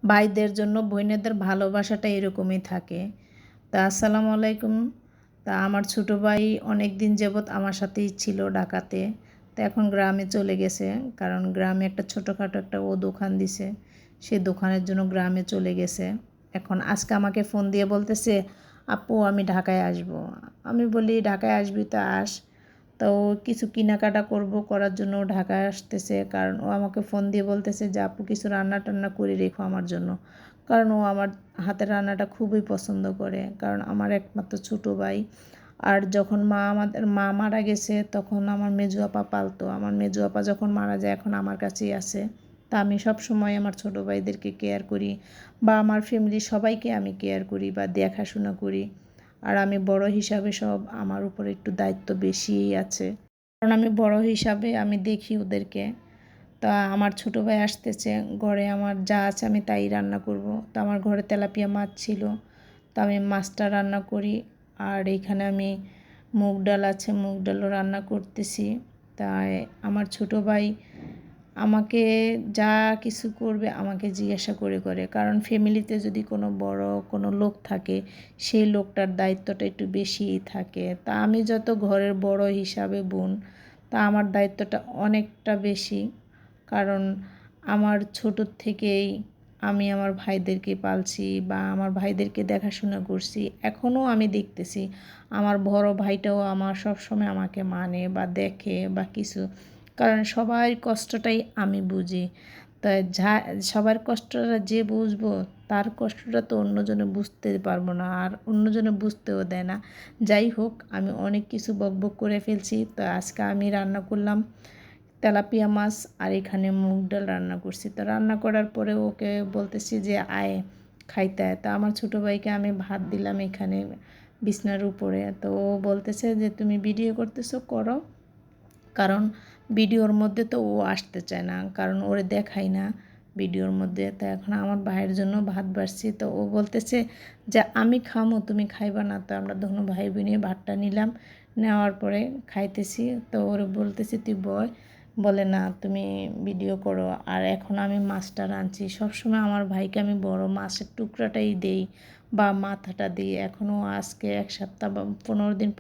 ভাইদের জন্য বোনেদের ভালোবাসাটা এরকমই থাকে। তা আসসালামু আলাইকুম। তা আমার ছোটো ভাই অনেক দিন যাবৎ আমার সাথেই ছিল ঢাকাতে। তো এখন গ্রামে চলে গেছে, কারণ গ্রামে একটা ছোটোখাটো একটা ও দোকান দিছে, সে দোকানের জন্য গ্রামে চলে গেছে। এখন আজকে আমাকে ফোন দিয়ে বলতেছে, আপু আমি ঢাকায় আসব। আমি বলি ঢাকায় আসবি তো আস। তো কিছু কেনাকাটা করার জন্য ঢাকায় আসতেছে, কারণ ও আমাকে ফোন দিয়ে বলতেছে যে আপু কিছু রান্না টান্না করে রেখো আমার জন্য, কারণ ও আমার হাতের রান্নাটা খুবই পছন্দ করে, কারণ আমার একমাত্র ছোটো ভাই। আর যখন আমাদের মা মারা গেছে তখন আমার মেজো আপা পালতো, আমার মেজো আপা যখন মারা যায় এখন আমার কাছেই আছে। তা আমি সব সময় আমার ছোটো ভাইদেরকে কেয়ার করি, বা আমার ফ্যামিলির সবাইকে আমি কেয়ার করি বা দেখাশোনা করি। আর আমি বড় হিসাবে সব আমার উপরে একটু দায়িত্ব বেশিই আছে, কারণ আমি বড় হিসাবে আমি দেখি ওদেরকে। তা আমার ছোটো ভাই আসতেছে, ঘরে আমার যা আছে আমি তাই রান্না করব। তো আমার ঘরে তেলাপিয়া মাছ ছিল, তো আমি মাছটা রান্না করি। আর এইখানে আমি মুগ ডাল আছে, মুগ ডালও রান্না করতেছি। তাই আমার ছোটো ভাই আমাকে যা কিছু করবে আমাকে জিজ্ঞাসা করে করে, কারণ ফ্যামিলিতে যদি কোনো লোক থাকে সেই লোকটার দায়িত্বটা একটু বেশিই থাকে। তা আমি যত ঘরের বড় হিসাবে বোন, তা আমার দায়িত্বটা অনেকটা বেশি, কারণ আমার ছোটোর থেকেই আমি আমার ভাইদেরকে পালছি বা আমার ভাইদেরকে দেখাশোনা করছি, এখনও আমি দেখতেছি। আমার বড় ভাইটাও আমার সবসময় আমাকে মানে বা দেখে বা কিছু, কারণ সবার কষ্টটাই আমি বুঝি। তাই সবার কষ্টটা যে বুঝবো তার কষ্টটা তো অন্যজনে বুঝতে পারবো না, আর অন্যজনে বুঝতেও দেয় না। যাই হোক, আমি অনেক কিছু বকবক করে ফেলছি। তো আজকে আমি রান্না করলাম তেলাপিয়া মাছ, আর এখানে মুগ ডাল রান্না করছি। তো রান্না করার পরে ওকে বলতেছি যে আয় খাইতে আয়। তা আমার ছোটো ভাইকে আমি ভাত দিলাম এখানে বিছনার উপরে। তো ও বলতেছে যে তুমি ভিডিও করতেছো, করো, কারণ ভিডিওর মধ্যে তো ও আসতে চায় না, কারণ ওরে দেখাই না ভিডিওর মধ্যে। তো এখন আমার ভাইয়ের জন্য ভাত বাড়ছি, তো ও বলতেছে যে আমি খামো, তুমি খাইবা না? তো আমরা দোনো ভাই বোনে ভাতটা নিলাম, নেওয়ার পরে খাইতেছি। তো ওরে বলতেছি তুই বয়, বলে না তুমি ভিডিও করো। আর এখন আমি মাছটা রাঁধছি, সবসময় আমার ভাইকে আমি বড় মাছের টুকরাটাই দেই বা মাথাটা দিই। এখনও আজকে 1 সপ্তাহ বা 15 দিন